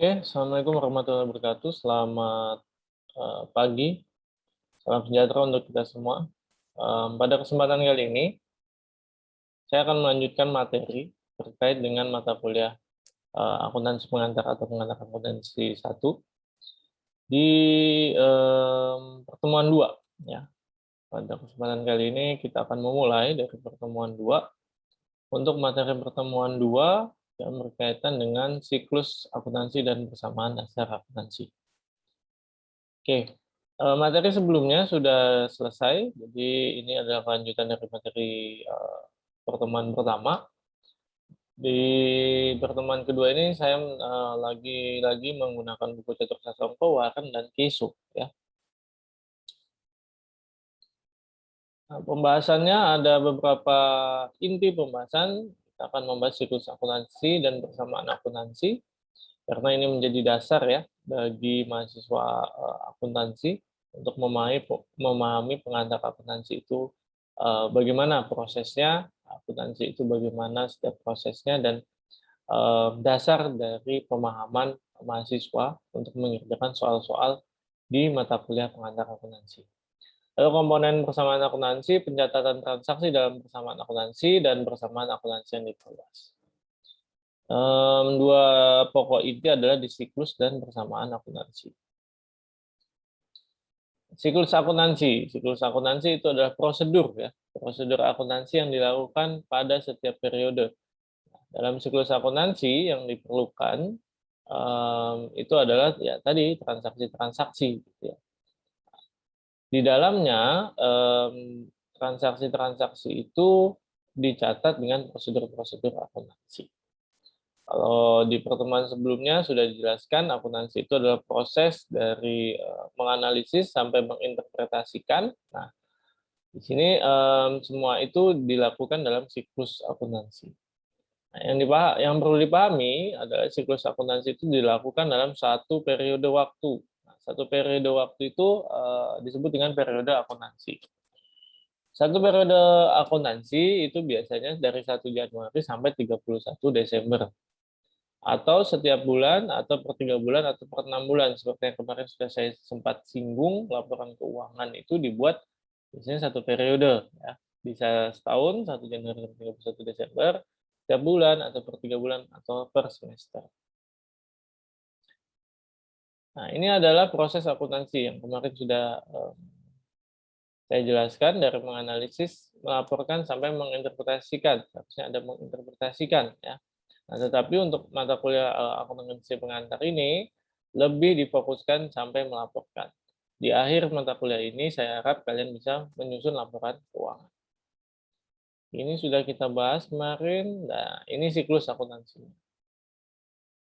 Oke, Assalamualaikum warahmatullahi wabarakatuh. Selamat pagi, salam sejahtera untuk kita semua. Pada kesempatan kali ini, saya akan melanjutkan materi terkait dengan mata kuliah akuntansi pengantar atau pengantar akuntansi 1 di pertemuan 2. Ya. Pada kesempatan kali ini kita akan memulai dari pertemuan 2 untuk materi pertemuan 2 yang berkaitan dengan siklus akuntansi dan persamaan dasar akuntansi. Oke, materi sebelumnya sudah selesai, jadi ini adalah kelanjutan dari materi pertemuan pertama. Di pertemuan kedua ini saya lagi-lagi menggunakan buku Catur Sasongko, Waren, dan Kisu. Ya. Nah, pembahasannya ada beberapa inti pembahasan. Kita akan membahas siklus akuntansi dan persamaan akuntansi, karena ini menjadi dasar ya bagi mahasiswa akuntansi untuk memahami pengantar akuntansi itu bagaimana prosesnya, akuntansi itu bagaimana setiap prosesnya, dan dasar dari pemahaman mahasiswa untuk mengerjakan soal-soal di mata kuliah pengantar akuntansi. Lalu komponen persamaan akuntansi, pencatatan transaksi dalam persamaan akuntansi, dan persamaan akuntansi yang diperluas. Dua pokok inti adalah di siklus dan persamaan akuntansi. Siklus akuntansi itu adalah prosedur ya, prosedur akuntansi yang dilakukan pada setiap periode. Dalam siklus akuntansi yang diperlukan itu adalah ya tadi transaksi-transaksi gitu ya. Di dalamnya transaksi-transaksi itu dicatat dengan prosedur-prosedur akuntansi. Kalau di pertemuan sebelumnya sudah dijelaskan, akuntansi itu adalah proses dari menganalisis sampai menginterpretasikan. Nah, di sini semua itu dilakukan dalam siklus akuntansi. Nah, yang perlu dipahami adalah siklus akuntansi itu dilakukan dalam satu periode waktu. Nah, satu periode waktu itu disebut dengan periode akuntansi. Satu periode akuntansi itu biasanya dari 1 Januari sampai 31 Desember. Atau setiap bulan, atau per 3 bulan, atau per 6 bulan. Seperti yang kemarin sudah saya sempat singgung, laporan keuangan itu dibuat biasanya satu periode. Ya. Bisa setahun, 1 Januari sampai 31 Desember, setiap bulan, atau per 3 bulan, atau per semester. Nah, ini adalah proses akuntansi yang kemarin sudah saya jelaskan, dari menganalisis, melaporkan, sampai menginterpretasikan. Harusnya ada menginterpretasikan. Ya. Nah, tetapi untuk mata kuliah akuntansi pengantar ini lebih difokuskan sampai melaporkan. Di akhir mata kuliah ini saya harap kalian bisa menyusun laporan keuangan. Ini sudah kita bahas kemarin. Nah, ini siklus akuntansi.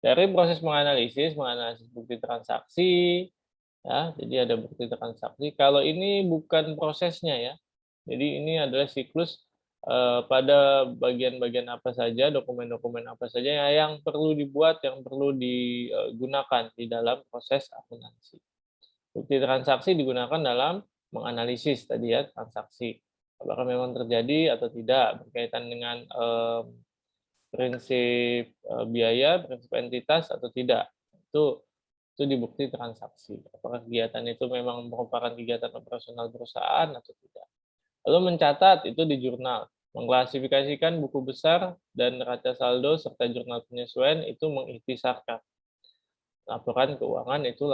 Dari proses menganalisis bukti transaksi, ya, jadi ada bukti transaksi. Kalau ini bukan prosesnya ya. Jadi ini adalah siklus pada bagian-bagian apa saja, dokumen-dokumen apa saja yang perlu dibuat, yang perlu digunakan di dalam proses akuntansi. Bukti transaksi digunakan dalam menganalisis tadi ya transaksi, apakah memang terjadi atau tidak berkaitan dengan prinsip biaya, prinsip entitas atau tidak. Itu di bukti transaksi. Apakah kegiatan itu memang merupakan kegiatan operasional perusahaan atau tidak. Lalu mencatat itu di jurnal. Mengklasifikasikan buku besar dan neraca saldo serta jurnal penyesuaian itu mengikhtisarkan. Laporan keuangan itu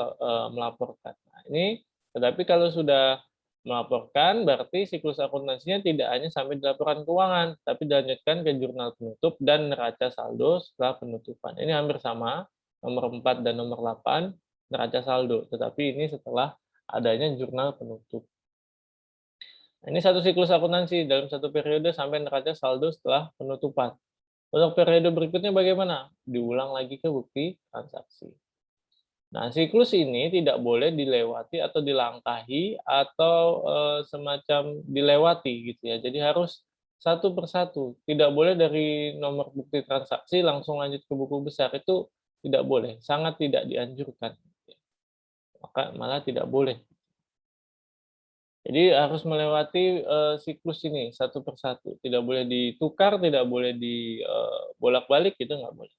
melaporkan. Nah, ini tetapi kalau sudah melaporkan berarti siklus akuntansinya tidak hanya sampai di laporan keuangan, tapi dilanjutkan ke jurnal penutup dan neraca saldo setelah penutupan. Ini hampir sama, nomor 4 dan nomor 8 neraca saldo, tetapi ini setelah adanya jurnal penutup. Nah, ini satu siklus akuntansi dalam satu periode sampai neraca saldo setelah penutupan. Untuk periode berikutnya bagaimana? Diulang lagi ke bukti transaksi. Nah, siklus ini tidak boleh dilewati atau dilangkahi atau semacam dilewati gitu ya. Jadi harus satu persatu. Tidak boleh dari nomor bukti transaksi langsung lanjut ke buku besar, itu tidak boleh, sangat tidak dianjurkan. Maka malah tidak boleh. Jadi harus melewati siklus ini satu persatu. Tidak boleh ditukar, tidak boleh dibolak-balik, itu nggak boleh.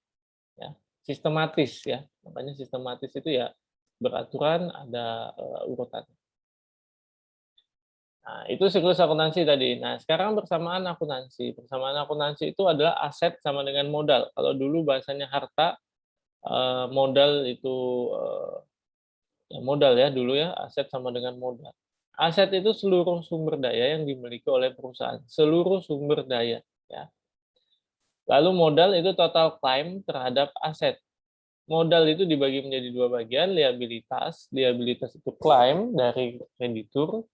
Ya. sistematis ya. Makanya sistematis itu ya beraturan, ada urutan. Nah, itu siklus akuntansi tadi. Nah, sekarang persamaan akuntansi. Persamaan akuntansi itu adalah aset sama dengan modal. Kalau dulu bahasanya harta, modal itu ya modal ya dulu ya, aset sama dengan modal. Aset itu seluruh sumber daya yang dimiliki oleh perusahaan, seluruh sumber daya ya. Lalu modal itu total klaim terhadap aset. Modal itu dibagi menjadi dua bagian, liabilitas. Liabilitas itu klaim dari kreditur,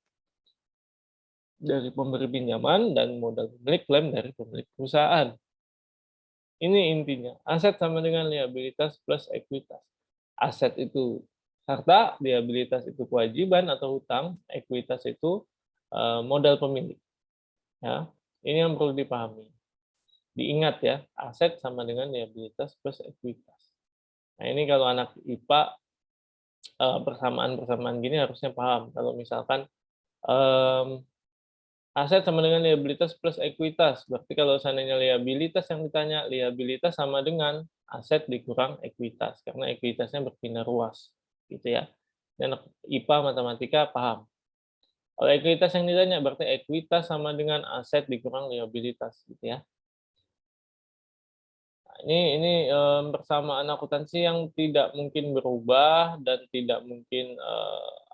dari pemberi pinjaman, dan modal pemilik klaim dari pemilik perusahaan. Ini intinya, aset sama dengan liabilitas plus ekuitas. Aset itu harta, liabilitas itu kewajiban atau hutang, ekuitas itu modal pemilik. Ya, ini yang perlu dipahami. Diingat ya, aset sama dengan liabilitas plus ekuitas. Nah ini kalau anak IPA persamaan-persamaan gini harusnya paham. Kalau misalkan aset sama dengan liabilitas plus ekuitas. Berarti kalau seandainya liabilitas yang ditanya, liabilitas sama dengan aset dikurang ekuitas, karena ekuitasnya berpindah ruas, gitu ya. Dan IPA matematika paham. Kalau ekuitas yang ditanya, berarti ekuitas sama dengan aset dikurang liabilitas, gitu ya. Nah, ini persamaan akuntansi yang tidak mungkin berubah dan tidak mungkin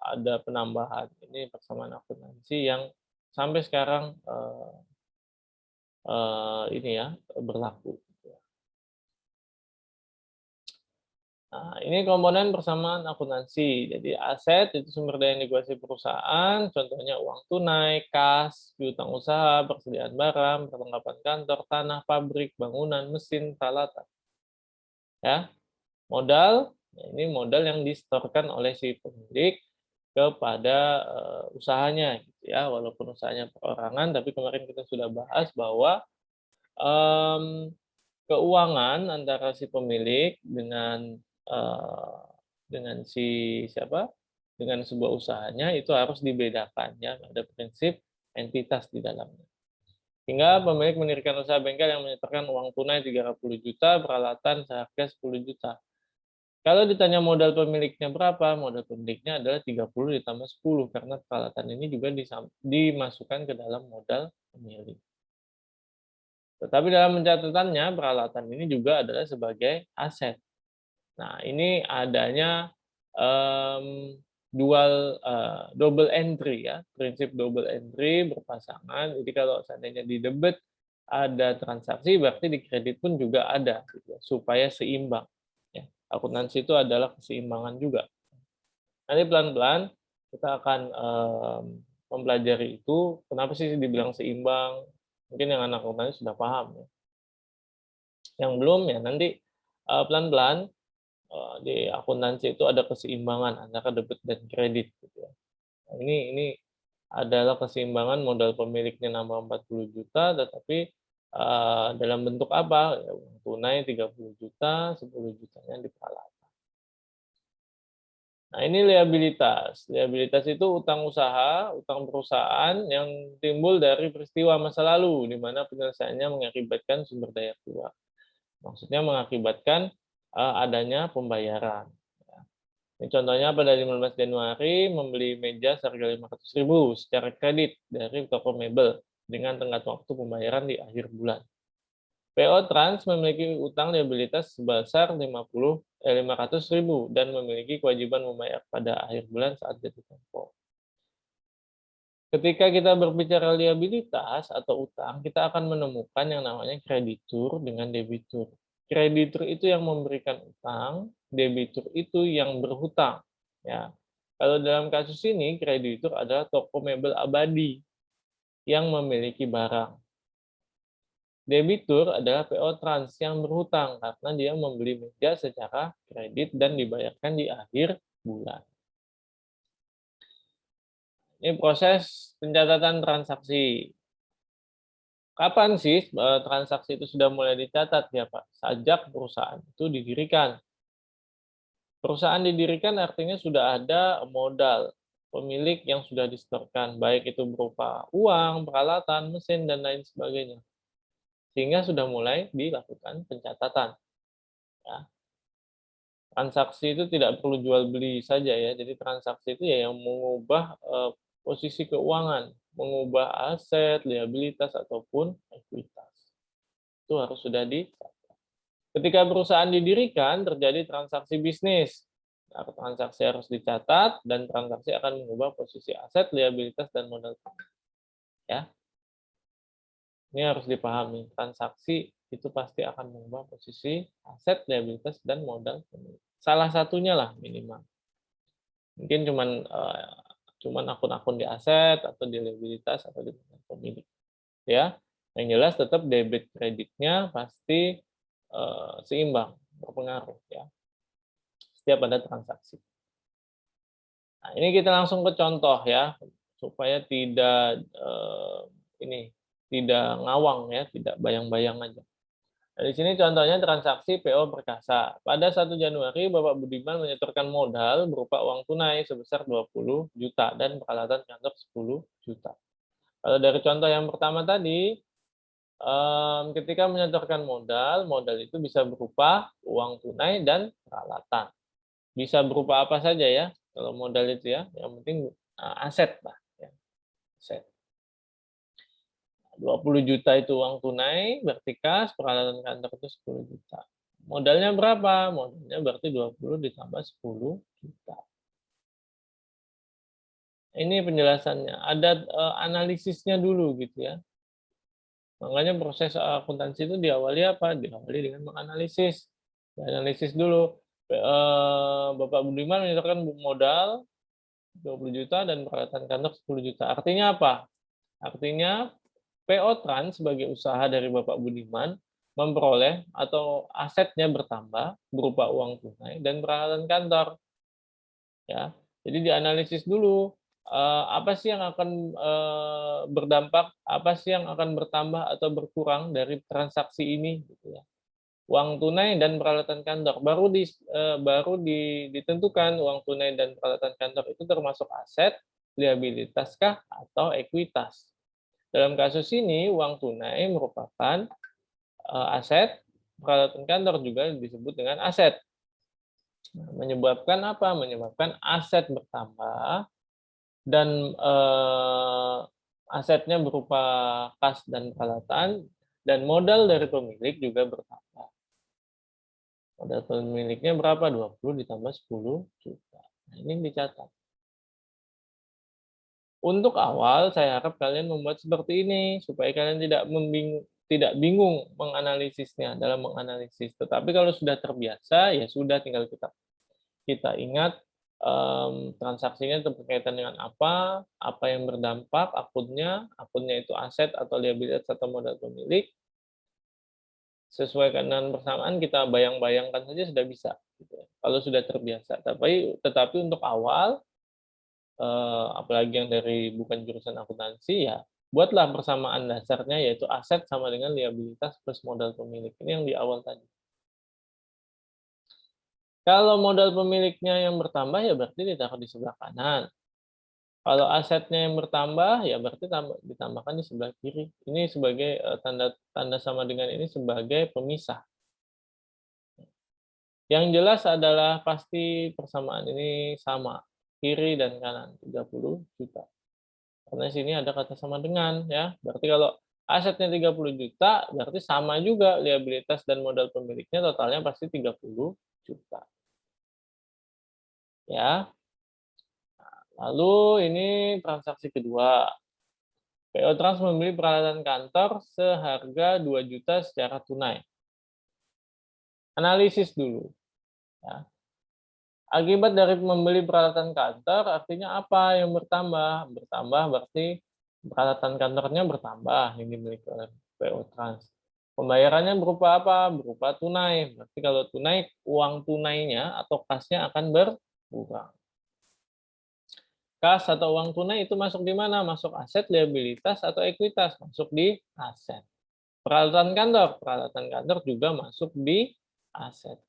ada penambahan. Ini persamaan akuntansi yang sampai sekarang ini ya, berlaku. Nah, ini komponen persamaan akuntansi. Jadi aset itu sumber daya yang dikuasai perusahaan, contohnya uang tunai, kas, piutang usaha, persediaan barang, perlengkapan kantor, tanah, pabrik, bangunan, mesin, peralatan. Ya, modal, ini modal yang disetorkan oleh si pemilik kepada usahanya, gitu ya. Walaupun usahanya perorangan, tapi kemarin kita sudah bahas bahwa keuangan antara si pemilik dengan si siapa, dengan sebuah usahanya itu harus dibedakan ya, ada prinsip entitas di dalamnya. Hingga pemilik mendirikan usaha bengkel yang menyetorkan uang tunai 30 juta, peralatan seharga 10 juta. Kalau ditanya modal pemiliknya berapa, modal pemiliknya adalah 30 ditambah 10, karena peralatan ini juga dimasukkan ke dalam modal pemilik. Tetapi dalam pencatatannya, peralatan ini juga adalah sebagai aset. Nah, ini adanya double entry ya, prinsip double entry berpasangan. Jadi kalau seandainya di debit ada transaksi, berarti di kredit pun juga ada, gitu, supaya seimbang. Ya. Akuntansi itu adalah keseimbangan juga. Nanti pelan-pelan kita akan mempelajari itu, kenapa sih dibilang seimbang. Mungkin yang anak akuntansi sudah paham. Ya. Yang belum ya nanti pelan-pelan di akuntansi itu ada keseimbangan antara debit dan kredit. Gitu ya. Nah, ini adalah keseimbangan modal pemiliknya nambah 40 juta, tetapi dalam bentuk apa? Ya, uang tunai 30 juta, 10 jutanya di peralatan. Nah, ini liabilitas. Liabilitas itu utang usaha, utang perusahaan yang timbul dari peristiwa masa lalu, di mana penyelesaiannya mengakibatkan sumber daya keluar. Maksudnya mengakibatkan adanya pembayaran. Ini contohnya pada 15 Januari membeli meja seharga 500.000 secara kredit dari toko mebel dengan tenggat waktu pembayaran di akhir bulan. PO Trans memiliki utang liabilitas sebesar 500.000 dan memiliki kewajiban membayar pada akhir bulan saat jatuh tempo. Ketika kita berbicara liabilitas atau utang, kita akan menemukan yang namanya kreditur dengan debitur. Kreditur itu yang memberikan utang, debitur itu yang berhutang. Ya. Kalau dalam kasus ini, kreditur adalah toko mebel abadi yang memiliki barang. Debitur adalah PO Trans yang berhutang karena dia membeli meja secara kredit dan dibayarkan di akhir bulan. Ini proses pencatatan transaksi. Kapan sih transaksi itu sudah mulai dicatat ya Pak? Sejak perusahaan itu didirikan. Perusahaan didirikan artinya sudah ada modal pemilik yang sudah disetorkan, baik itu berupa uang, peralatan, mesin, dan lain sebagainya. Sehingga sudah mulai dilakukan pencatatan. Ya. Transaksi itu tidak perlu jual beli saja ya. Jadi transaksi itu ya yang mengubah posisi keuangan, mengubah aset, liabilitas ataupun ekuitas. Itu harus sudah dicatat. Ketika perusahaan didirikan terjadi transaksi bisnis. Nah, transaksi harus dicatat dan transaksi akan mengubah posisi aset, liabilitas dan modal. Ya. Ini harus dipahami, transaksi itu pasti akan mengubah posisi aset, liabilitas, dan modal pemilik. Salah satunya lah minimal. Mungkin cuman akun-akun di aset atau di liabilitas atau di modal pemilik. Ya, yang jelas tetap debit kreditnya pasti seimbang, berpengaruh ya. Setiap ada transaksi. Nah, ini kita langsung ke contoh ya, supaya tidak tidak ngawang ya, tidak bayang-bayang aja. Nah, di sini contohnya transaksi PO Perkasa. Pada 1 Januari, Bapak Budiman menyetorkan modal berupa uang tunai sebesar 20 juta dan peralatan kantor 10 juta. Kalau dari contoh yang pertama tadi, ketika menyetorkan modal, modal itu bisa berupa uang tunai dan peralatan. Bisa berupa apa saja ya, kalau modal itu ya, yang penting aset lah. Ya. Aset. 20 juta itu uang tunai, berarti kas, peralatan kantor itu 10 juta. Modalnya berapa? Modalnya berarti 20 ditambah 10 juta. Ini penjelasannya. Ada analisisnya dulu gitu ya. Makanya proses akuntansi itu diawali apa? Diawali dengan menganalisis. Analisis dulu. Bapak Budiman menyetorkan modal 20 juta dan peralatan kantor 10 juta. Artinya apa? Artinya PO Trans sebagai usaha dari Bapak Budiman memperoleh atau asetnya bertambah berupa uang tunai dan peralatan kantor. Ya, jadi dianalisis dulu apa sih yang akan berdampak, apa sih yang akan bertambah atau berkurang dari transaksi ini, gitu ya. Uang tunai dan peralatan kantor ditentukan uang tunai dan peralatan kantor itu termasuk aset, liabilitas kah atau ekuitas. Dalam kasus ini, uang tunai merupakan aset, peralatan kantor juga disebut dengan aset. Nah, menyebabkan apa? Menyebabkan aset bertambah dan asetnya berupa kas dan peralatan, dan modal dari pemilik juga bertambah. Modal pemiliknya berapa? 20 ditambah 10 juta. Nah, ini dicatat. Untuk awal, saya harap kalian membuat seperti ini, supaya kalian tidak bingung menganalisisnya dalam menganalisis. Tetapi kalau sudah terbiasa, ya sudah tinggal kita ingat transaksinya berkaitan dengan apa yang berdampak, akunnya itu aset atau liabilitas atau modal pemilik. Sesuai dengan persamaan, kita bayang-bayangkan saja sudah bisa. Gitu. Kalau sudah terbiasa. Tetapi untuk awal, apalagi yang dari bukan jurusan akuntansi, ya buatlah persamaan dasarnya, yaitu aset sama dengan liabilitas plus modal pemilik. Ini yang di awal tadi. Kalau modal pemiliknya yang bertambah, ya berarti ditaruh di sebelah kanan. Kalau asetnya yang bertambah, ya berarti ditambahkan di sebelah kiri. Ini sebagai tanda sama dengan ini sebagai pemisah. Yang jelas adalah pasti persamaan ini sama, kiri dan kanan, 30 juta. Karena sini ada kata sama dengan, ya. Berarti kalau asetnya 30 juta, berarti sama juga liabilitas dan modal pemiliknya, totalnya pasti 30 juta. Ya. Lalu ini transaksi kedua. PO Trans membeli peralatan kantor seharga 2 juta secara tunai. Analisis dulu. Ya. Akibat dari membeli peralatan kantor, artinya apa yang bertambah? Bertambah berarti peralatan kantornya bertambah yang dimiliki oleh PO Trans. Pembayarannya berupa apa? Berupa tunai. Berarti kalau tunai, uang tunainya atau kasnya akan berkurang. Kas atau uang tunai itu masuk di mana? Masuk aset, liabilitas, atau ekuitas? Masuk di aset. Peralatan kantor juga masuk di aset.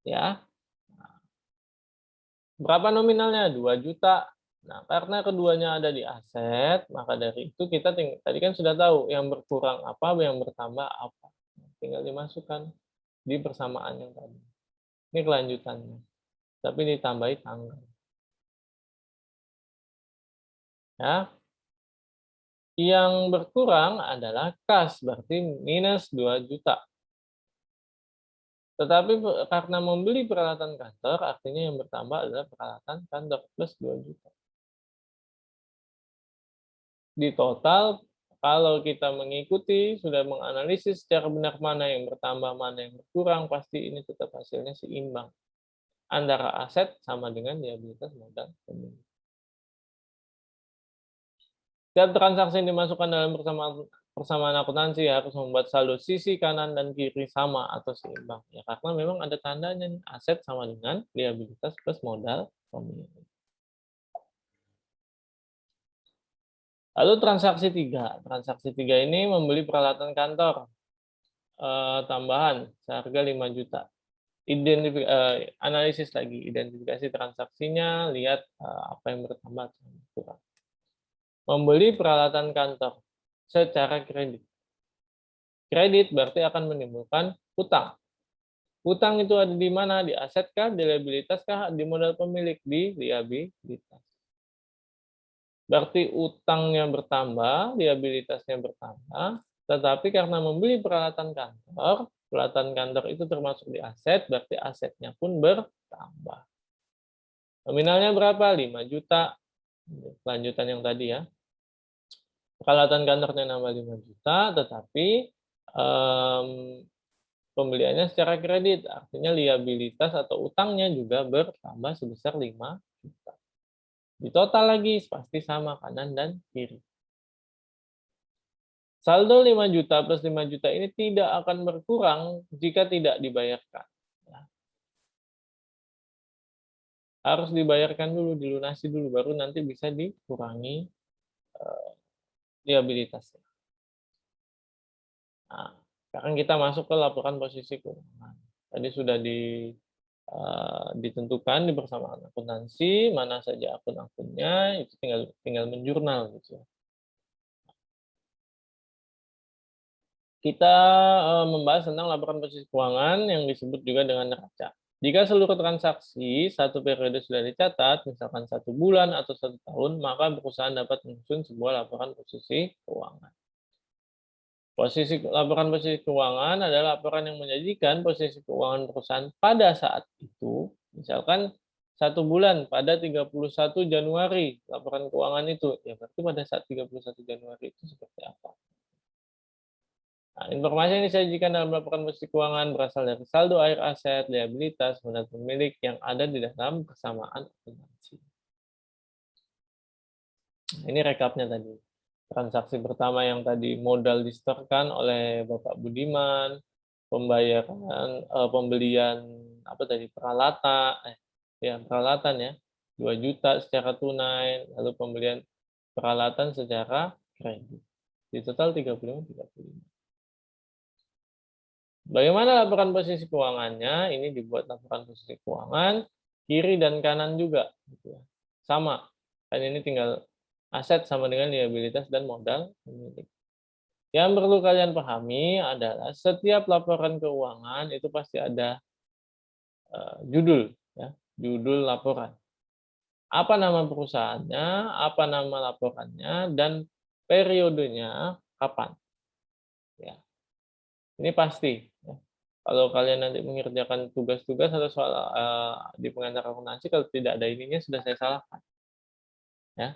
Ya. Berapa nominalnya? 2 juta. Nah, karena keduanya ada di aset, maka dari itu kita tadi kan sudah tahu yang berkurang apa, yang bertambah apa. Tinggal dimasukkan di persamaan yang tadi. Ini kelanjutannya, tapi ditambahi tanggal. Ya. Yang berkurang adalah kas, berarti minus 2 juta. Tetapi karena membeli peralatan kantor, artinya yang bertambah adalah peralatan kantor plus 2 juta. Di total, kalau kita mengikuti, sudah menganalisis secara benar mana yang bertambah, mana yang berkurang, pasti ini tetap hasilnya seimbang. Antara aset sama dengan liabilitas modal pemilik. Setiap transaksi yang dimasukkan dalam persamaan akuntansi harus membuat saldo sisi kanan dan kiri sama atau seimbang. Ya, karena memang ada tandanya nih, aset sama dengan liabilitas plus modal pemilik. Lalu transaksi 3. Transaksi 3 ini membeli peralatan kantor tambahan seharga 5 juta. Analisis lagi, identifikasi transaksinya, lihat apa yang bertambah atau berkurang. Membeli peralatan kantor secara kredit. Kredit berarti akan menimbulkan hutang. Hutang itu ada di mana? Di aset kah, di liabilitas kah, di modal pemilik, di liabilitas. Berarti utangnya bertambah, liabilitasnya bertambah, tetapi karena membeli peralatan kantor itu termasuk di aset, berarti asetnya pun bertambah. Nominalnya berapa? 5 juta. Lanjutan yang tadi ya. Peralatan kantornya nambah 5 juta, tetapi pembeliannya secara kredit, artinya liabilitas atau utangnya juga bertambah sebesar 5 juta. Di total lagi pasti sama kanan dan kiri. Saldo 5 juta plus 5 juta ini tidak akan berkurang jika tidak dibayarkan. Harus dibayarkan dulu, dilunasi dulu, baru nanti bisa dikurangi liabilitasnya. Nah, sekarang kita masuk ke laporan posisi keuangan. Tadi sudah ditentukan di persamaan akuntansi, mana saja akun-akunnya, itu tinggal menjurnal gitu ya. Kita membahas tentang laporan posisi keuangan yang disebut juga dengan neraca. Jika seluruh transaksi satu periode sudah dicatat, misalkan 1 bulan atau 1 tahun, maka perusahaan dapat menyusun sebuah laporan posisi keuangan. Laporan posisi keuangan adalah laporan yang menyajikan posisi keuangan perusahaan pada saat itu. Misalkan 1 bulan pada 31 Januari laporan keuangan itu. Ya berarti pada saat 31 Januari itu seperti apa. Nah, informasi yang disajikan dalam laporan posisi keuangan berasal dari saldo akhir aset, liabilitas, modal pemilik yang ada di dalam persamaan akuntansi. Ini rekapnya tadi. Transaksi pertama yang tadi modal disetorkan oleh Bapak Budiman, pembelian peralatan ya 2 juta secara tunai, lalu pembelian peralatan secara kredit. Di total 35. Bagaimana laporan posisi keuangannya? Ini dibuat laporan posisi keuangan kiri dan kanan juga gitu ya. Sama. Kan ini tinggal aset sama dengan liabilitas dan modal pemilik. Yang perlu kalian pahami adalah setiap laporan keuangan itu pasti ada judul, ya, judul laporan. Apa nama perusahaannya, apa nama laporannya, dan periodenya kapan. Ya. Ini pasti. Ya. Kalau kalian nanti mengerjakan tugas-tugas atau soal di pengantar akuntansi, kalau tidak ada ininya sudah saya salahkan. Ya.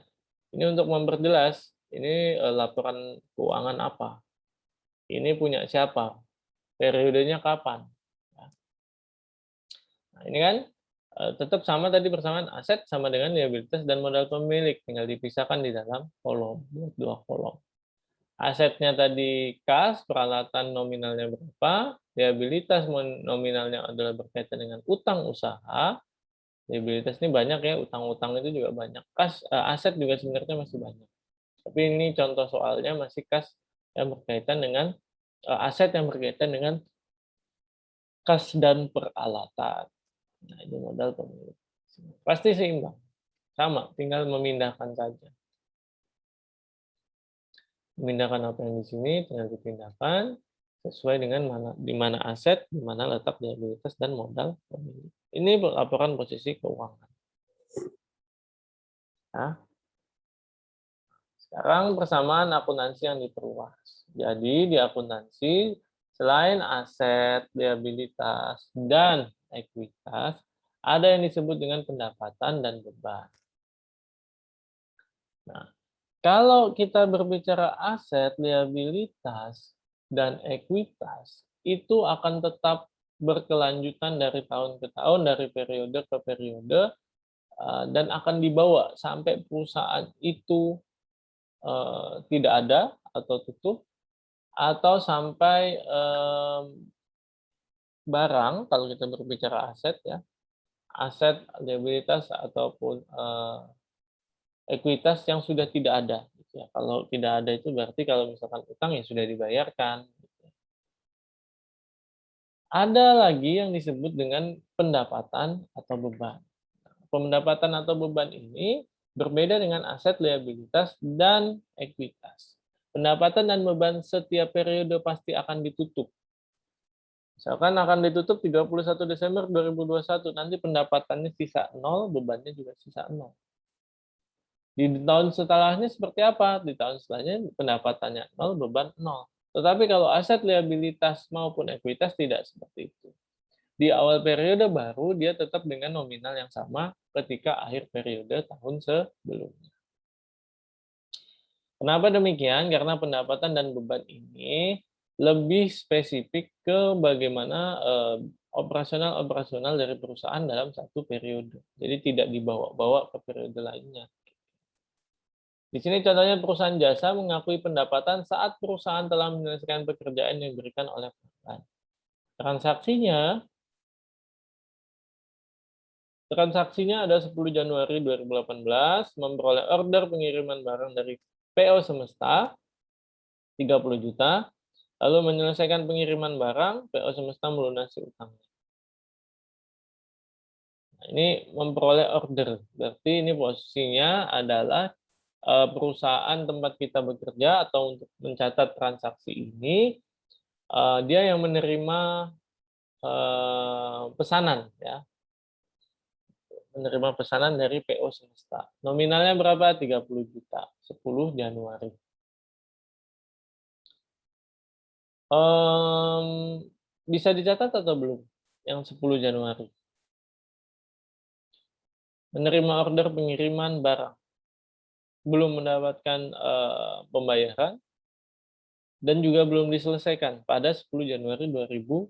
Ini untuk memperjelas, ini laporan keuangan apa, ini punya siapa, periodenya kapan. Nah, ini kan tetap sama tadi persamaan aset sama dengan liabilitas dan modal pemilik, tinggal dipisahkan di dalam kolom, buat 2 kolom. Asetnya tadi kas, peralatan nominalnya berapa, liabilitas nominalnya adalah berkaitan dengan utang usaha. Liabilitas ini banyak ya, utang-utang itu juga banyak. Kas, aset juga sebenarnya masih banyak. Tapi ini contoh soalnya masih kas yang berkaitan dengan aset yang berkaitan dengan kas dan peralatan. Nah, ini modal pemilik. Pasti seimbang. Sama, tinggal memindahkan saja. Memindahkan apa yang di sini, tinggal dipindahkan. sesuai dengan di mana aset, di mana letak liabilitas dan modal pemilik. Ini laporan posisi keuangan. Nah, sekarang persamaan akuntansi yang diperluas. Jadi di akuntansi selain aset, liabilitas, dan ekuitas, ada yang disebut dengan pendapatan dan beban. Nah, kalau kita berbicara aset, liabilitas, dan ekuitas, itu akan tetap berkelanjutan dari tahun ke tahun, dari periode ke periode, dan akan dibawa sampai perusahaan itu tidak ada atau tutup, atau sampai barang, kalau kita berbicara aset ya, aset, liabilitas, ataupun ekuitas yang sudah tidak ada. Gitu ya. Kalau tidak ada itu berarti kalau misalkan utang ya sudah dibayarkan. Gitu. Ada lagi yang disebut dengan pendapatan atau beban. Pendapatan atau beban ini berbeda dengan aset, liabilitas, dan ekuitas. Pendapatan dan beban setiap periode pasti akan ditutup. Misalkan akan ditutup 31 Desember 2021, nanti pendapatannya sisa 0, bebannya juga sisa 0. Di tahun setelahnya seperti apa? Di tahun setelahnya pendapatannya 0, beban 0. Tetapi kalau aset, liabilitas, maupun ekuitas tidak seperti itu. Di awal periode baru dia tetap dengan nominal yang sama ketika akhir periode tahun sebelumnya. Kenapa demikian? Karena pendapatan dan beban ini lebih spesifik ke bagaimana operasional dari perusahaan dalam satu periode. Jadi tidak dibawa-bawa ke periode lainnya. Di sini contohnya perusahaan jasa mengakui pendapatan saat perusahaan telah menyelesaikan pekerjaan yang diberikan oleh pelanggan. Transaksinya ada 10 Januari 2018, memperoleh order pengiriman barang dari PO Semesta 30 juta, lalu menyelesaikan pengiriman barang, PO Semesta melunasi utangnya. Nah, ini memperoleh order, berarti ini posisinya adalah perusahaan tempat kita bekerja atau untuk mencatat transaksi ini, dia yang menerima pesanan, ya, menerima pesanan dari PO Semesta. Nominalnya berapa? 30 juta, 10 Januari. Bisa dicatat atau belum? Yang 10 Januari. Menerima order pengiriman barang. Belum mendapatkan pembayaran, dan juga belum diselesaikan pada 10 Januari 2018.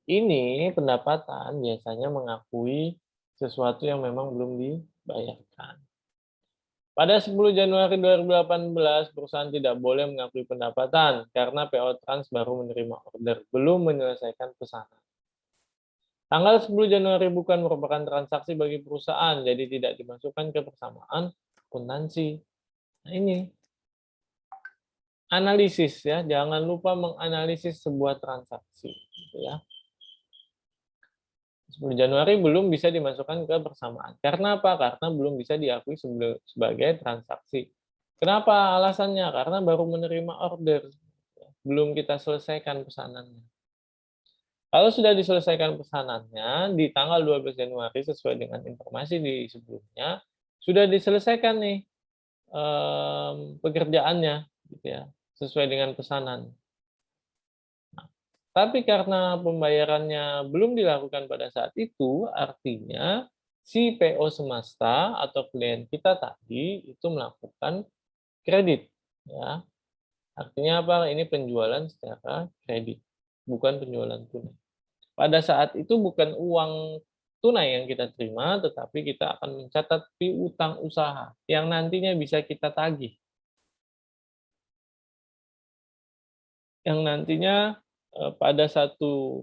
Ini pendapatan biasanya mengakui sesuatu yang memang belum dibayarkan. Pada 10 Januari 2018, perusahaan tidak boleh mengakui pendapatan karena PO Trans baru menerima order, belum menyelesaikan pesanan. Tanggal 10 Januari bukan merupakan transaksi bagi perusahaan, jadi tidak dimasukkan ke persamaan akuntansi. Nah ini, analisis ya, jangan lupa menganalisis sebuah transaksi. Gitu ya. 10 Januari belum bisa dimasukkan ke persamaan. Karena apa? Karena belum bisa diakui sebagai transaksi. Kenapa alasannya? Karena baru menerima order. Belum kita selesaikan pesanannya. Kalau sudah diselesaikan pesanannya, di tanggal 12 Januari sesuai dengan informasi di sebelumnya, sudah diselesaikan nih pekerjaannya, gitu ya, sesuai dengan pesanan. Tapi karena pembayarannya belum dilakukan pada saat itu, artinya si PO Semesta atau klien kita tadi itu melakukan kredit. Ya. Artinya apa? Ini penjualan secara kredit, bukan penjualan tunai. Pada saat itu bukan uang tunai yang kita terima, tetapi kita akan mencatat piutang usaha yang nantinya bisa kita tagih. Yang nantinya pada satu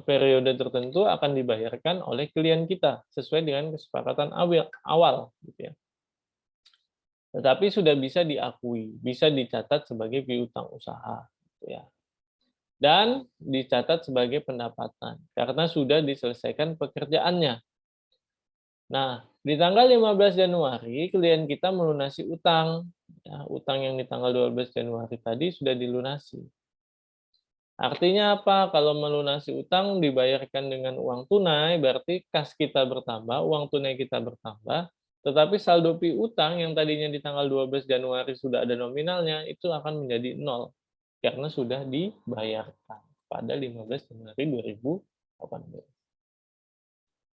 periode tertentu akan dibayarkan oleh klien kita sesuai dengan kesepakatan awal gitu ya. Tetapi sudah bisa diakui, bisa dicatat sebagai piutang usaha gitu ya. Dan dicatat sebagai pendapatan karena sudah diselesaikan pekerjaannya. Nah, di tanggal 15 Januari klien kita melunasi utang. Ya, utang yang di tanggal 12 Januari tadi sudah dilunasi. Artinya apa? Kalau melunasi utang dibayarkan dengan uang tunai, berarti kas kita bertambah, uang tunai kita bertambah, tetapi saldo piutang yang tadinya di tanggal 12 Januari sudah ada nominalnya, itu akan menjadi nol, karena sudah dibayarkan pada 15 Januari 2018.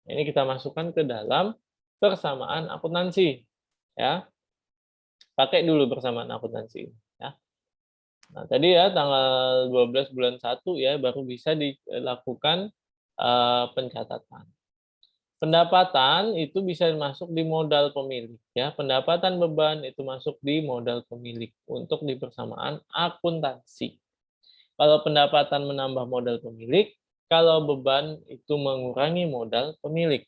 Ini kita masukkan ke dalam persamaan akuntansi. Ya, pakai dulu persamaan akuntansi. Ya. Nah, tadi ya tanggal 12 bulan 1 ya baru bisa dilakukan pencatatan. Pendapatan itu bisa masuk di modal pemilik ya. Pendapatan beban itu masuk di modal pemilik untuk di persamaan akuntansi. Kalau pendapatan menambah modal pemilik, kalau beban itu mengurangi modal pemilik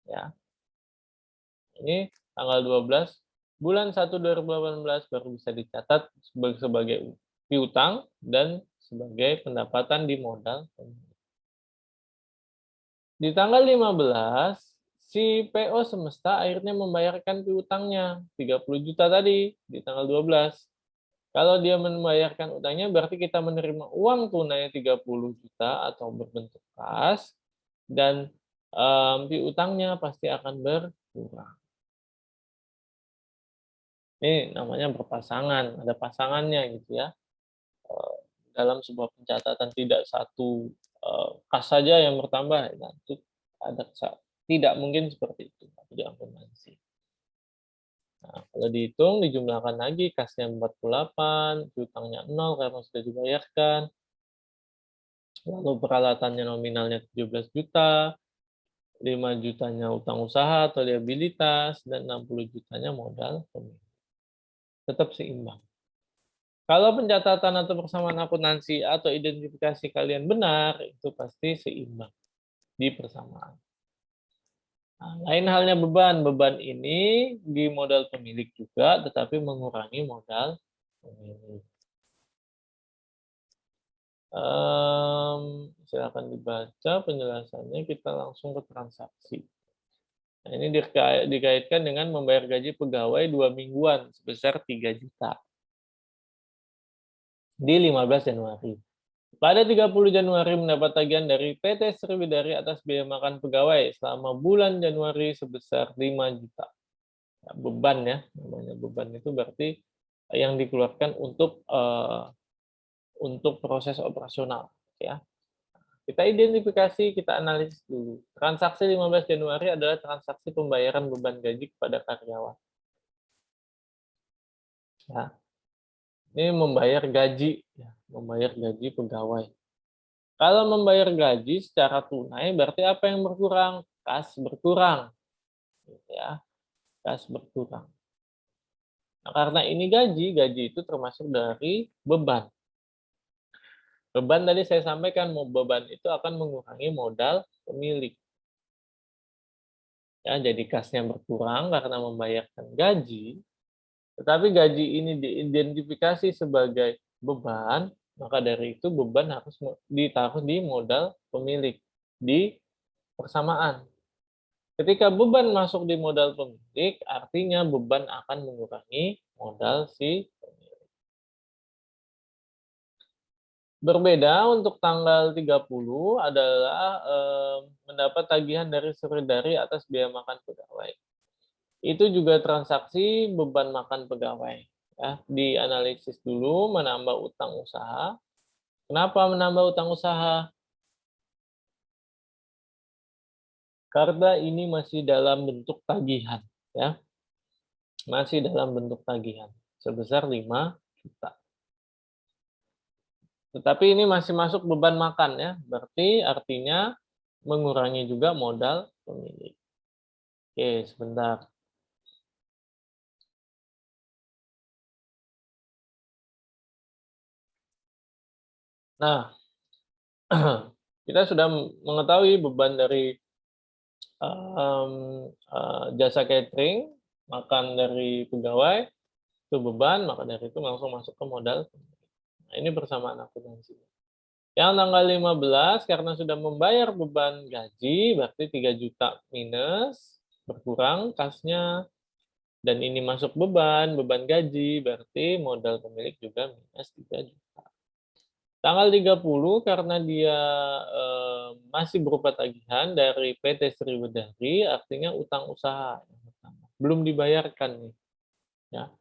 ya. Ini tanggal 12 bulan 1 2018 baru bisa dicatat sebagai piutang dan sebagai pendapatan di modal. Di tanggal 15, si PO Semesta akhirnya membayarkan piutangnya 30 juta tadi di tanggal 12. Kalau dia membayarkan utangnya berarti kita menerima uang tunai 30 juta atau berbentuk kas dan piutangnya pasti akan berkurang. Ini namanya berpasangan, ada pasangannya gitu ya. Dalam sebuah pencatatan tidak satu kas saja yang bertambah, nah itu ada tidak mungkin seperti itu di akuntansi. Nah, kalau dihitung dijumlahkan lagi kasnya 48, piutangnya 0 karena sudah dibayarkan. Lalu peralatannya nominalnya 17 juta, 5 jutanya utang usaha atau liabilitas, dan 60 jutanya modal pemilik. Tetap seimbang. Kalau pencatatan atau persamaan akuntansi atau identifikasi kalian benar, itu pasti seimbang di persamaan. Nah, lain halnya beban. Beban ini di modal pemilik juga, tetapi mengurangi modal pemilik. Silakan dibaca penjelasannya, kita langsung ke transaksi. Nah, ini dikaitkan dengan membayar gaji pegawai 2 mingguan sebesar 3 juta di 15 Januari. Pada 30 Januari mendapat tagihan dari PT Sriwidari atas biaya makan pegawai selama bulan Januari sebesar 5 juta. Ya, beban ya, namanya beban itu berarti yang dikeluarkan untuk proses operasional ya. Kita identifikasi, kita analisis dulu. Transaksi 15 Januari adalah transaksi pembayaran beban gaji kepada karyawan. Ya. Ini membayar gaji, ya, membayar gaji pegawai. Kalau membayar gaji secara tunai, berarti apa yang berkurang? Kas berkurang, ya, kas berkurang. Nah, karena ini gaji itu termasuk dari beban. Beban tadi saya sampaikan, beban itu akan mengurangi modal pemilik. Ya, jadi kasnya berkurang karena membayarkan gaji, tetapi gaji ini diidentifikasi sebagai beban, maka dari itu beban harus ditaruh di modal pemilik, di persamaan. Ketika beban masuk di modal pemilik, artinya beban akan mengurangi modal si pemilik. Berbeda untuk tanggal 30 adalah mendapat tagihan dari Sriwidari atas biaya makan pegawai. Itu juga transaksi beban makan pegawai. Ya, dianalisis dulu menambah utang usaha. Kenapa menambah utang usaha? Karena ini masih dalam bentuk tagihan, ya. Masih dalam bentuk tagihan sebesar 5 juta. Tetapi ini masih masuk beban makan ya, berarti artinya mengurangi juga modal pemilik. Oke, sebentar. Nah, kita sudah mengetahui beban dari jasa catering, makan dari pegawai, itu beban, maka dari itu langsung masuk ke modal. Nah, ini persamaan akuntansi. Yang tanggal 15 karena sudah membayar beban gaji, berarti 3 juta minus berkurang kasnya, dan ini masuk beban gaji, berarti modal pemilik juga minus 3 juta. Tanggal 30 karena dia masih berupa tagihan dari PT Sriwedari, artinya utang usaha yang pertama, belum dibayarkan nih, ya.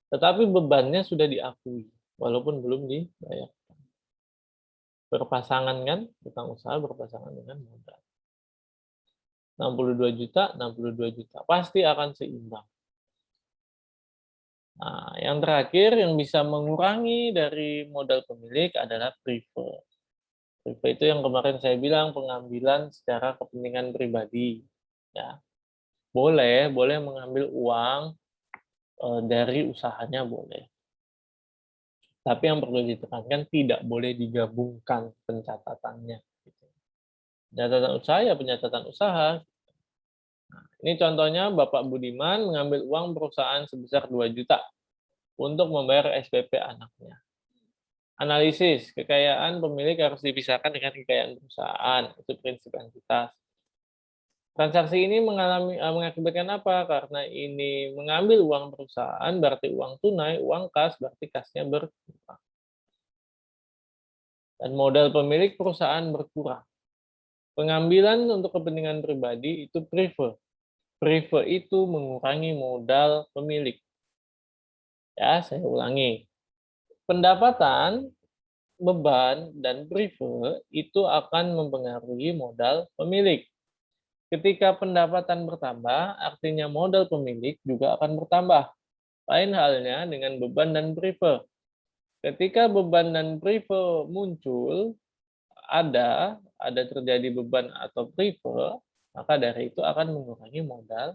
Tetapi bebannya sudah diakui, walaupun belum dibayar. Berpasangan kan, utang usaha berpasangan dengan modal. 62 juta, 62 juta. Pasti akan seimbang. Nah, yang terakhir yang bisa mengurangi dari modal pemilik adalah prefer. Prefer itu yang kemarin saya bilang pengambilan secara kepentingan pribadi. Ya, boleh mengambil uang dari usahanya boleh. Tapi yang perlu ditekankan tidak boleh digabungkan pencatatannya. Pencatatan usaha ya pencatatan usaha. Nah, ini contohnya Bapak Budiman mengambil uang perusahaan sebesar 2 juta untuk membayar SPP anaknya. Analisis, kekayaan pemilik harus dipisahkan dengan kekayaan perusahaan. Itu prinsip entitas. Transaksi ini mengakibatkan apa? Karena ini mengambil uang perusahaan, berarti uang tunai, uang kas, berarti kasnya berkurang. Dan modal pemilik perusahaan berkurang. Pengambilan untuk kepentingan pribadi itu prefer. Prefer itu mengurangi modal pemilik. Ya, saya ulangi. Pendapatan, beban, dan prefer itu akan mempengaruhi modal pemilik. Ketika pendapatan bertambah, artinya modal pemilik juga akan bertambah. Lain halnya dengan beban dan prefer. Ketika beban dan prefer muncul, ada terjadi beban atau prefer, maka dari itu akan mengurangi modal.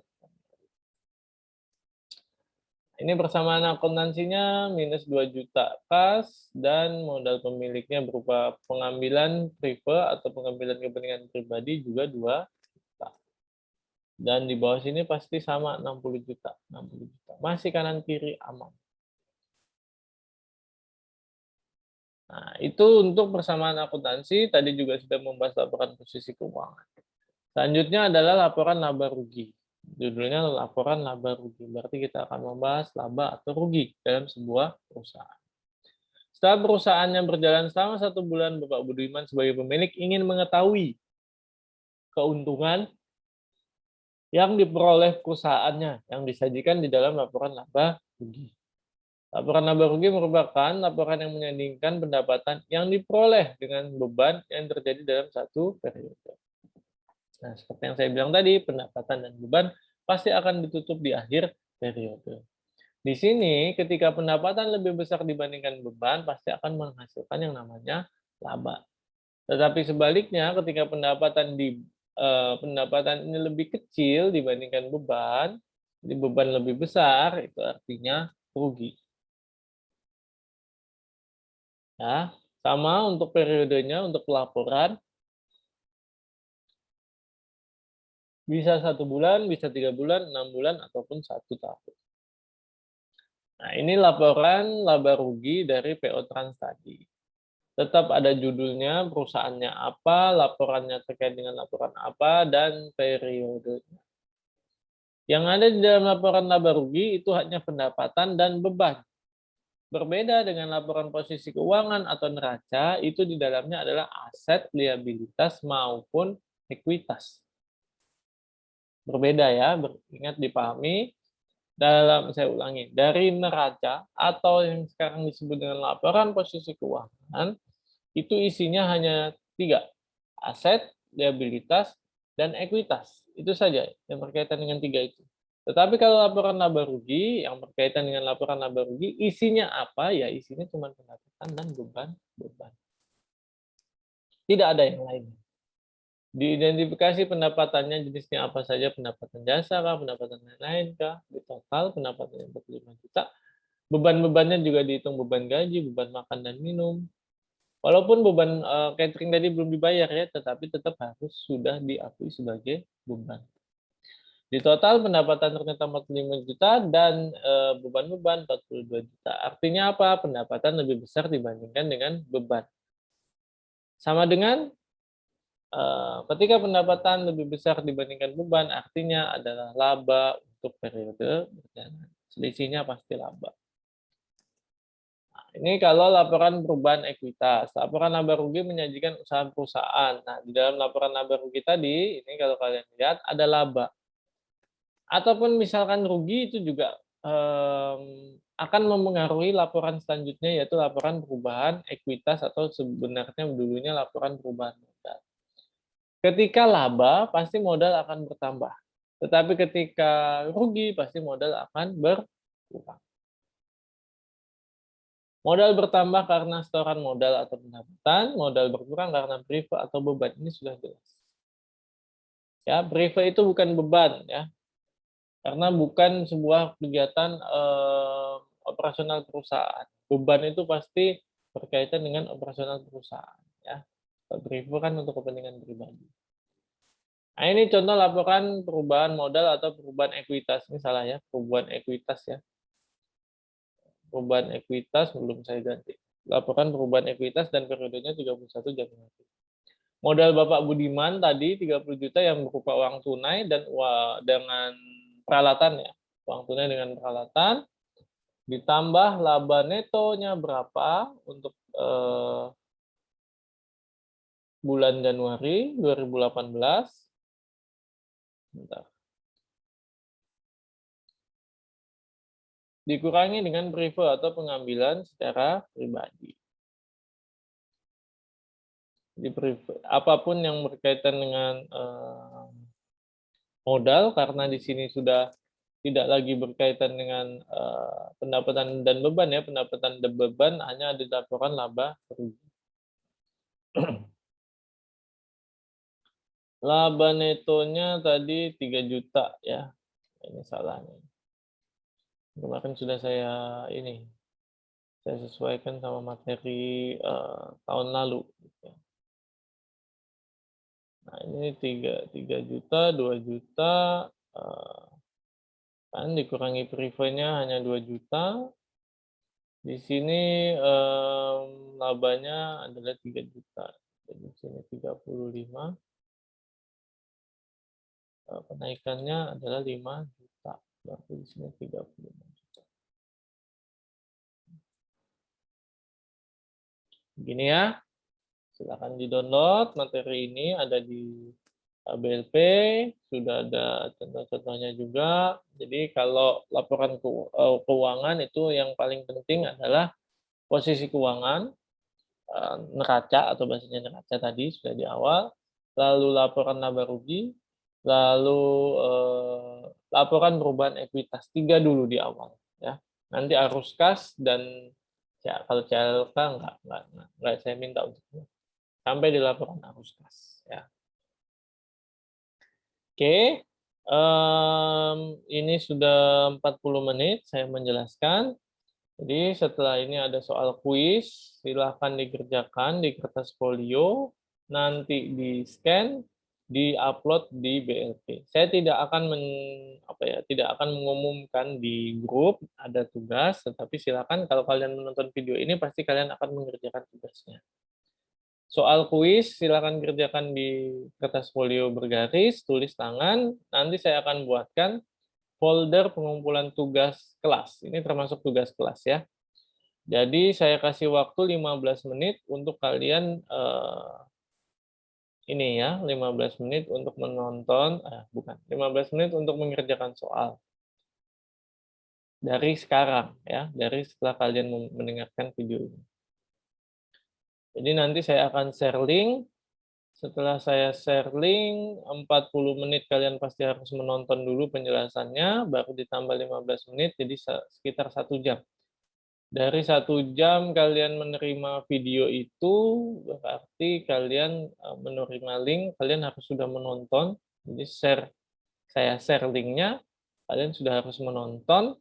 Ini persamaan akuntansinya minus 2 juta kas dan modal pemiliknya berupa pengambilan prefer atau pengambilan kepentingan pribadi juga 2 juta. Dan di bawah sini pasti sama 60 juta. 60 juta. Masih kanan kiri aman. Nah, itu untuk persamaan akuntansi. Tadi juga sudah membahas laporan posisi keuangan. Selanjutnya adalah laporan laba rugi. Judulnya laporan laba rugi. Berarti kita akan membahas laba atau rugi dalam sebuah perusahaan. Setelah perusahaannya berjalan selama 1 bulan, Bapak Budiman sebagai pemilik ingin mengetahui keuntungan yang diperoleh perusahaannya yang disajikan di dalam laporan laba rugi. Laporan laba rugi merupakan laporan yang menyandingkan pendapatan yang diperoleh dengan beban yang terjadi dalam satu periode. Nah, seperti yang saya bilang tadi, pendapatan dan beban pasti akan ditutup di akhir periode. Di sini, ketika pendapatan lebih besar dibandingkan beban, pasti akan menghasilkan yang namanya laba. Tetapi sebaliknya, ketika pendapatan ini lebih kecil dibandingkan beban, jadi beban lebih besar, itu artinya rugi. Ya, sama untuk periodenya, untuk pelaporan, bisa 1 bulan, bisa 3 bulan, 6 bulan, ataupun 1 tahun. Nah, ini laporan laba rugi dari PO Trans tadi. Tetap ada judulnya, perusahaannya apa, laporannya terkait dengan laporan apa, dan periodenya. Yang ada di dalam laporan laba rugi itu hanya pendapatan dan beban. Berbeda dengan laporan posisi keuangan atau neraca, itu di dalamnya adalah aset, liabilitas, maupun ekuitas. Berbeda ya, ingat dipahami. Saya ulangi, dari neraca atau yang sekarang disebut dengan laporan posisi keuangan, itu isinya hanya 3, aset, liabilitas, dan ekuitas. Itu saja yang berkaitan dengan 3 itu. Tetapi kalau laporan laba rugi, yang berkaitan dengan laporan laba rugi, isinya apa? Ya isinya cuma pendapatan dan beban. Tidak ada yang lain. Diidentifikasi pendapatannya jenisnya apa saja, pendapatan jasa kah, pendapatan lain-lain kah, di total pendapatannya 45 juta. Beban-bebannya juga dihitung beban gaji, beban makan dan minum. Walaupun beban catering tadi belum dibayar ya, tetapi tetap harus sudah diakui sebagai beban. Di total pendapatan ternyata 45 juta dan beban-beban 42 juta. Artinya apa? Pendapatan lebih besar dibandingkan dengan beban. Sama dengan Ketika pendapatan lebih besar dibandingkan beban, artinya adalah laba untuk periode berjalan. Selisihnya pasti laba. Nah, ini kalau laporan perubahan ekuitas. Laporan laba rugi menyajikan usaha perusahaan. Nah, di dalam laporan laba rugi tadi, ini kalau kalian lihat ada laba. Ataupun misalkan rugi itu juga akan mempengaruhi laporan selanjutnya, yaitu laporan perubahan ekuitas atau sebenarnya dulunya laporan perubahan modal. Ketika laba, pasti modal akan bertambah. Tetapi ketika rugi, pasti modal akan berkurang. Modal bertambah karena setoran modal atau pendapatan, modal berkurang karena prive atau beban. Ini sudah jelas. Ya, prive itu bukan beban ya, karena bukan sebuah kegiatan operasional perusahaan. Beban itu pasti berkaitan dengan operasional perusahaan ya. Prive kan untuk kepentingan pribadi. Nah, ini contoh laporan perubahan modal atau perubahan ekuitas. Ini salah ya, perubahan ekuitas ya. Perubahan ekuitas belum saya ganti. Laporan perubahan ekuitas dan periodenya 31 Januari. Modal Bapak Budiman tadi 30 juta yang berupa uang tunai dan dengan peralatan ya. Uang tunai dengan peralatan ditambah laba netonya berapa untuk bulan Januari 2018. Bentar. Dikurangi dengan prive atau pengambilan secara pribadi. Di apapun yang berkaitan dengan modal, karena di sini sudah tidak lagi berkaitan dengan pendapatan dan beban ya, pendapatan dan beban hanya ada laporan laba rugi. Laba netonya tadi 3 juta ya, ini salah nih. Kemarin sudah saya sesuaikan sama materi tahun lalu. Nah, ini 3 juta, 2 juta, kan dikurangi privenya hanya 2 juta. Di sini labanya adalah 3 juta. Jadi di sini 35. Kenaikannya adalah 5 juta. Berarti di sini 35 juta. Begini ya. Silakan di-download materi ini, ada di BLP, sudah ada contoh-contohnya juga. Jadi kalau laporan keuangan itu yang paling penting adalah posisi keuangan, neraca atau bahasanya neraca tadi sudah di awal, lalu laporan laba rugi, lalu laporan perubahan ekuitas, 3 dulu di awal ya. Nanti arus kas dan ya, kalau CLK enggak saya minta untuk sampai di laporan arus kas ya. Oke, ini sudah 40 menit saya menjelaskan. Jadi setelah ini ada soal kuis, silahkan dikerjakan di kertas folio, nanti di-scan, di-upload di BLP. Saya tidak akan tidak akan mengumumkan di grup ada tugas, tetapi silakan kalau kalian menonton video ini pasti kalian akan mengerjakan tugasnya. Soal kuis silakan kerjakan di kertas folio bergaris, tulis tangan, nanti saya akan buatkan folder pengumpulan tugas kelas. Ini termasuk tugas kelas ya. Jadi saya kasih waktu 15 menit untuk kalian ini ya, 15 menit untuk menonton, 15 menit untuk mengerjakan soal. Dari sekarang ya, dari setelah kalian mendengarkan video ini. Jadi nanti saya akan share link. Setelah saya share link, 40 menit kalian pasti harus menonton dulu penjelasannya, baru ditambah 15 menit, jadi sekitar 1 jam. Dari 1 jam kalian menerima video itu, berarti kalian menerima link, kalian harus sudah menonton. Jadi saya share linknya, kalian sudah harus menonton.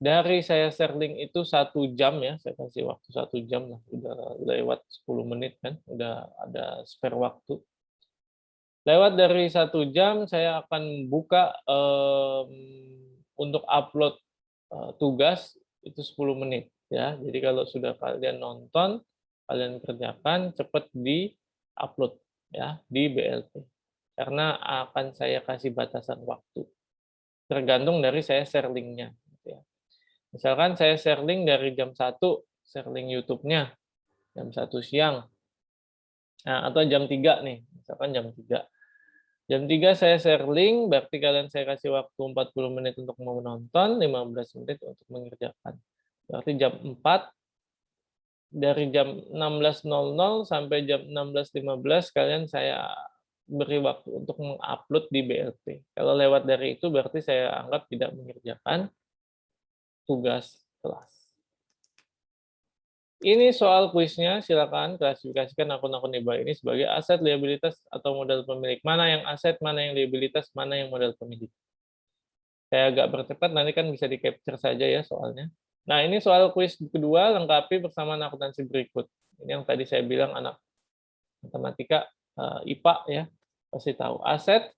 Dari saya share link itu 1 jam ya, saya kasih waktu 1 jam lah, udah lewat 10 menit kan, udah ada spare waktu. Lewat dari 1 jam, saya akan buka untuk upload tugas itu 10 menit ya. Jadi kalau sudah kalian nonton, kalian kerjakan, cepat di-upload. ya di BLT. Karena akan saya kasih batasan waktu. Tergantung dari saya share link-nya gitu ya. Misalkan saya share link dari jam 1, share link YouTube-nya jam 1 siang. Nah, atau jam 3 nih, misalkan jam 3. Jam 3 saya share link, berarti kalian saya kasih waktu 40 menit untuk menonton, 15 menit untuk mengerjakan. Berarti jam 4, dari jam 16.00 sampai jam 16.15 kalian saya beri waktu untuk mengupload di BLT. Kalau lewat dari itu berarti saya anggap tidak mengerjakan tugas kelas. Ini soal kuisnya, silakan klasifikasikan akun-akun di bawah ini sebagai aset, liabilitas, atau modal pemilik. Mana yang aset, mana yang liabilitas, mana yang modal pemilik. Saya agak percepat, nanti kan bisa di-capture saja ya soalnya. Nah, ini soal kuis kedua, lengkapi persamaan akuntansi berikut. Ini yang tadi saya bilang anak matematika IPA ya, pasti tahu. Aset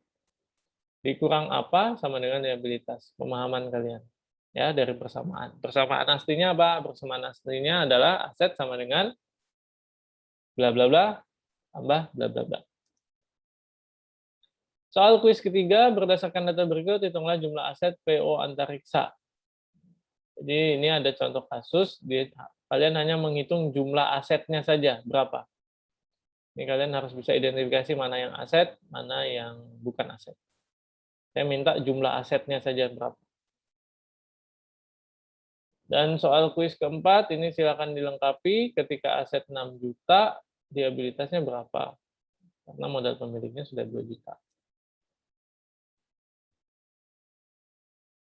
dikurang apa sama dengan liabilitas. Pemahaman kalian ya dari persamaan. Persamaan aslinya apa? Persamaan aslinya adalah aset sama dengan bla bla bla tambah bla bla bla. Soal kuis ketiga, berdasarkan data berikut, hitunglah jumlah aset PO antariksa. Jadi ini ada contoh kasus, kalian hanya menghitung jumlah asetnya saja, berapa. Ini kalian harus bisa identifikasi mana yang aset, mana yang bukan aset. Saya minta jumlah asetnya saja berapa. Dan soal kuis keempat, ini silakan dilengkapi ketika aset 6 juta, liabilitasnya berapa. Karena modal pemiliknya sudah 2 juta.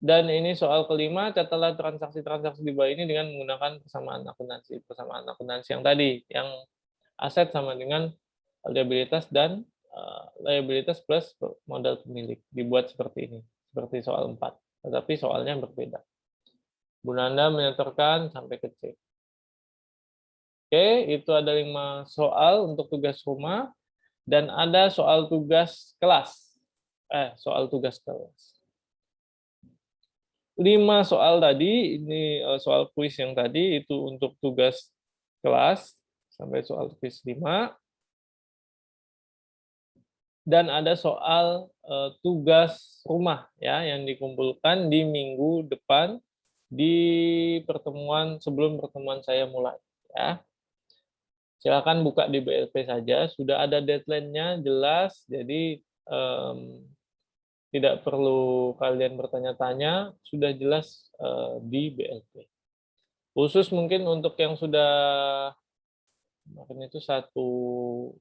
Dan ini soal kelima, catatlah transaksi-transaksi di bawah ini dengan menggunakan persamaan akuntansi. Persamaan akuntansi yang tadi, yang aset sama dengan liabilitas dan liabilitas plus modal pemilik. Dibuat seperti ini, seperti soal 4. Tetapi soalnya berbeda. Bu Nanda menyetorkan sampai ke C. Oke, itu ada 5 soal untuk tugas rumah. Dan ada soal tugas kelas. Soal tugas kelas. 5 soal tadi, ini soal kuis yang tadi, itu untuk tugas kelas, sampai soal kuis 5. Dan ada soal tugas rumah ya yang dikumpulkan di minggu depan di pertemuan sebelum pertemuan saya mulai ya. Silakan buka di BLP saja, sudah ada deadline-nya jelas, jadi tidak perlu kalian bertanya-tanya, sudah jelas di BLP. Khusus mungkin untuk yang sudah kemarin itu satu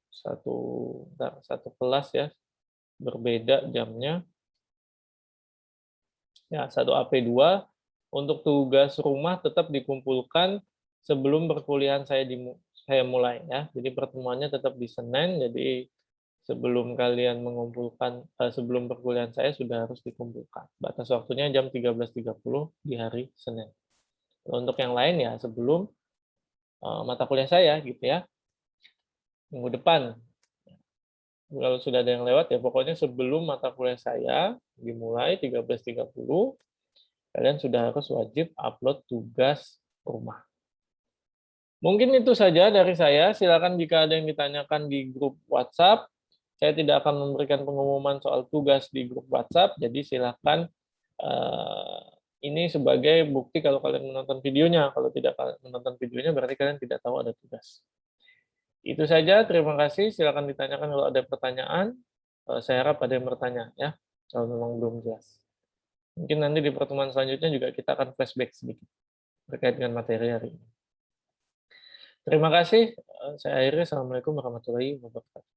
kelas ya, berbeda jamnya. Ya, satu AP2 untuk tugas rumah tetap dikumpulkan sebelum perkuliahan saya mulai ya. Jadi pertemuannya tetap di Senin, jadi sebelum kalian mengumpulkan sebelum perkuliahan saya sudah harus dikumpulkan. Batas waktunya jam 13.30 di hari Senin. Untuk yang lain ya sebelum mata kuliah saya gitu ya. Minggu depan. Kalau sudah ada yang lewat ya pokoknya sebelum mata kuliah saya dimulai 13.30 kalian sudah harus wajib upload tugas rumah. Mungkin itu saja dari saya. Silakan jika ada yang ditanyakan di grup WhatsApp. Saya tidak akan memberikan pengumuman soal tugas di grup WhatsApp, jadi silakan ini sebagai bukti kalau kalian menonton videonya. Kalau tidak menonton videonya berarti kalian tidak tahu ada tugas. Itu saja, terima kasih. Silakan ditanyakan kalau ada pertanyaan. Saya harap ada yang bertanya ya, kalau memang belum jelas. Mungkin nanti di pertemuan selanjutnya juga kita akan flashback sedikit terkait dengan materi hari ini. Terima kasih. Saya akhiri. Assalamualaikum warahmatullahi wabarakatuh.